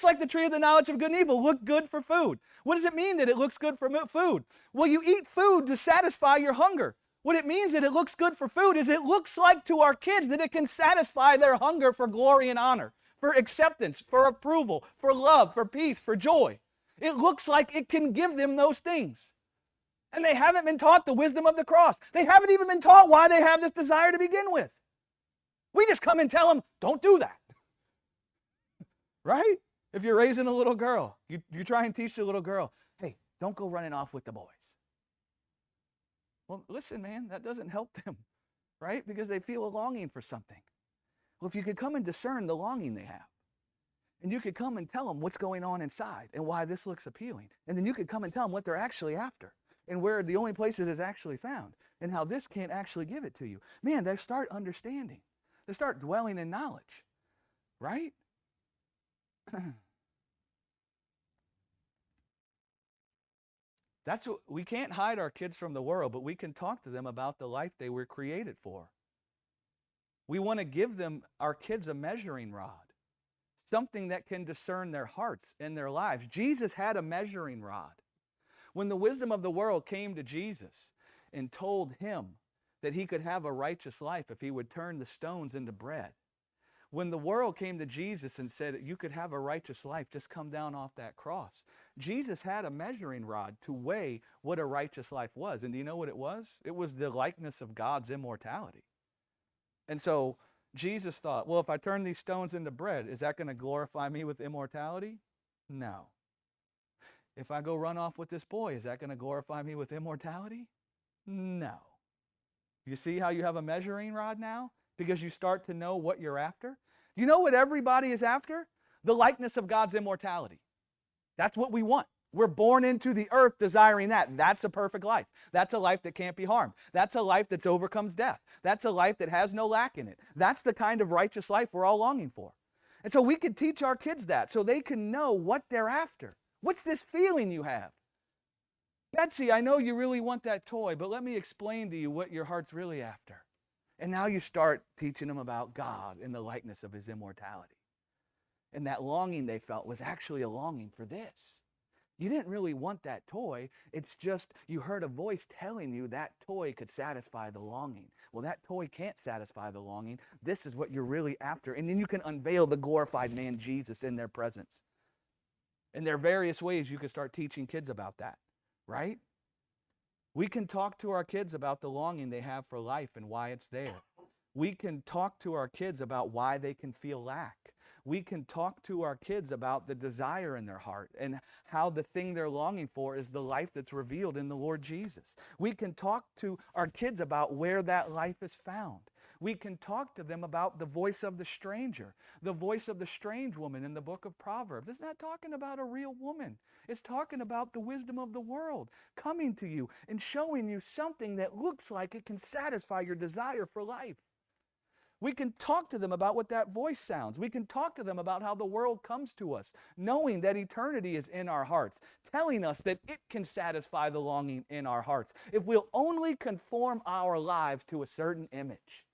Just like the tree of the knowledge of good and evil looked good for food. What does it mean that it looks good for food? Well, you eat food to satisfy your hunger. What it means that it looks good for food is it looks like to our kids that it can satisfy their hunger for glory and honor, for acceptance, for approval, for love, for peace, for joy. It looks like it can give them those things. And they haven't been taught the wisdom of the cross. They haven't even been taught why they have this desire to begin with. We just come and tell them, don't do that. Right? If you're raising a little girl, you try and teach the little girl, hey, don't go running off with the boys. Well, listen, man, that doesn't help them, right? Because they feel a longing for something. Well, if you could come and discern the longing they have, and you could come and tell them what's going on inside and why this looks appealing, and then you could come and tell them what they're actually after and where the only place it is actually found and how this can't actually give it to you. Man, they start understanding. They start dwelling in knowledge, right? That's what, we can't hide our kids from the world, but we can talk to them about the life they were created for. We want to give them, our kids, a measuring rod, something that can discern their hearts and their lives. Jesus had a measuring rod. When the wisdom of the world came to Jesus and told him that he could have a righteous life if he would turn the stones into bread, when the world came to Jesus and said, you could have a righteous life, just come down off that cross, Jesus had a measuring rod to weigh what a righteous life was. And do you know what it was? It was the likeness of God's immortality. And so Jesus thought, well, if I turn these stones into bread, is that going to glorify me with immortality? No. If I go run off with this boy, is that going to glorify me with immortality? No. You see how you have a measuring rod now? Because you start to know what you're after. You know what everybody is after? The likeness of God's immortality. That's what we want. We're born into the earth desiring that. That's a perfect life. That's a life that can't be harmed. That's a life that overcomes death. That's a life that has no lack in it. That's the kind of righteous life we're all longing for. And so we can teach our kids that so they can know what they're after. What's this feeling you have? Betsy, I know you really want that toy, but let me explain to you what your heart's really after. And now you start teaching them about God and the likeness of his immortality. And that longing they felt was actually a longing for this. You didn't really want that toy. It's just you heard a voice telling you that toy could satisfy the longing. Well, that toy can't satisfy the longing. This is what you're really after. And then you can unveil the glorified man Jesus in their presence. And there are various ways you can start teaching kids about that, right? We can talk to our kids about the longing they have for life and why it's there. We can talk to our kids about why they can feel lack. We can talk to our kids about the desire in their heart and how the thing they're longing for is the life that's revealed in the Lord Jesus. We can talk to our kids about where that life is found. We can talk to them about the voice of the stranger, the voice of the strange woman in the book of Proverbs. It's not talking about a real woman. It's talking about the wisdom of the world coming to you and showing you something that looks like it can satisfy your desire for life. We can talk to them about what that voice sounds. We can talk to them about how the world comes to us, knowing that eternity is in our hearts, telling us that it can satisfy the longing in our hearts if we'll only conform our lives to a certain image.